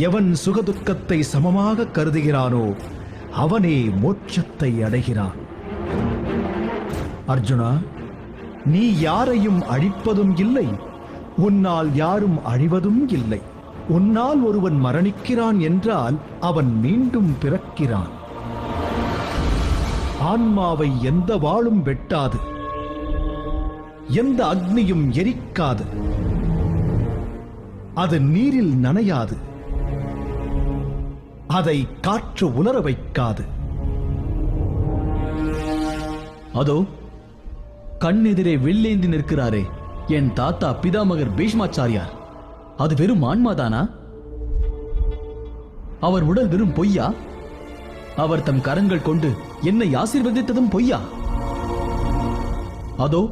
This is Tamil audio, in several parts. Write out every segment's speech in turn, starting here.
எவன் சுகதுக்கத்தை சமமாக கருதுகிறானோ அவனே மோட்சத்தை அடைகிறான். அர்ஜுனா, நீ யாரையும் அழிப்பதும் இல்லை, உன்னால் யாரும் அழிவதும் இல்லை. உன்னால் ஒருவன் மரணிக்கிறான் என்றால் அவன் மீண்டும் பிறக்கிறான். ஆன்மாவை எந்த வாளும் வெட்டாது, எந்த அக்னியும் எரிக்காது, அது நீரில் நனையாது, அதை காற்று உலர வைக்காது. அதோ கண்ணெதிரே வில்லேந்தி நிற்கிறாரே என் தாத்தா பிதாமகர் பீஷ்மாச்சாரியார், அது வெறும் ஆன்மாதானா? அவர் உடல் வெறும் பொய்யா? அவர் தம் கரங்கள் கொண்டு என்னை ஆசீர்வதித்ததும் பொய்யா? அதோ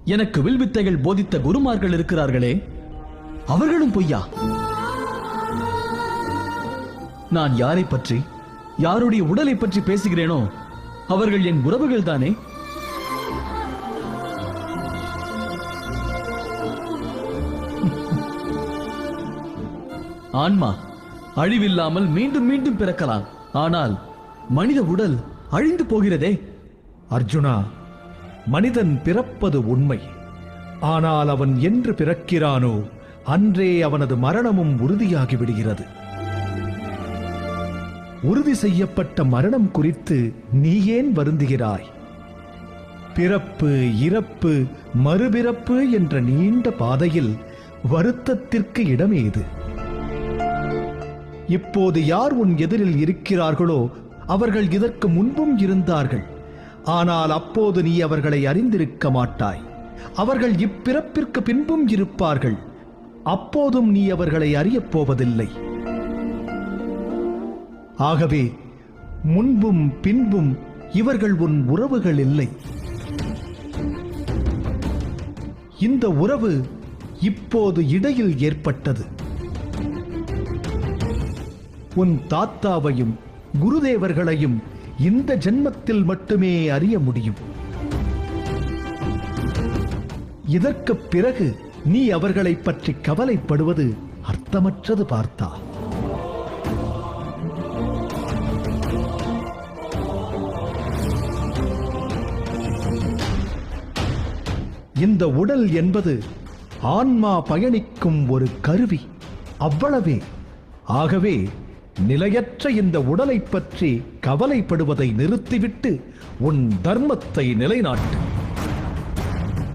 எனக்கு வில்வித்தைகள் போதித்த குருமார்கள் இருக்கிறார்களே, அவர்களும் பொய்யா? நான் யாரை பற்றி, யாருடைய உடலை பற்றி பேசுகிறேனோ அவர்கள் என் உறவுகள் தானே. ஆன்மா அழிவில்லாமல் மீண்டும் மீண்டும் பிறக்கலாம், ஆனால் மனித உடல் அழிந்து போகிறதே. அர்ஜுனா, மனிதன் பிறப்பது உண்மை. ஆனால் அவன் என்று பிறக்கிறானோ அன்றே அவனது மரணமும் உறுதியாகி விடுகிறது. உறுதி செய்யப்பட்ட மரணம் குறித்து நீ ஏன் வருந்துகிறாய்? பிறப்பு, இறப்பு, மறுபிறப்பு என்ற நீண்ட பாதையில் வருத்தத்திற்கு இடமேது? இப்போது யார் உன் எதிரில் இருக்கிறார்களோ அவர்கள் இதற்கு முன்பும் இருந்தார்கள். ஆனால் அப்போது நீ அவர்களை அறிந்திருக்க மாட்டாய். அவர்கள் இப்பிறப்பிற்கு பின்பும் இருப்பார்கள். அப்போதும் நீ அவர்களை அறியப் போவதில்லை. ஆகவே முன்பும் பின்பும் இவர்கள் உன் உறவுகள் இல்லை. இந்த உறவு இப்போது இடையில் ஏற்பட்டது. உன் தாத்தாவையும் குருதேவர்களையும் இந்த ஜென்மத்தில் மட்டுமே அறிய முடியும். இதற்குப் பிறகு நீ அவர்களை பற்றி கவலைப்படுவது அர்த்தமற்றது பார்த்தா. இந்த உடல் என்பது ஆன்மா பயணிக்கும் ஒரு கருவி, அவ்வளவே. ஆகவே நிலையற்ற இந்த உடலை பற்றி கவலைப்படுவதை நிறுத்திவிட்டு உன் தர்மத்தை நிலைநாட்டு.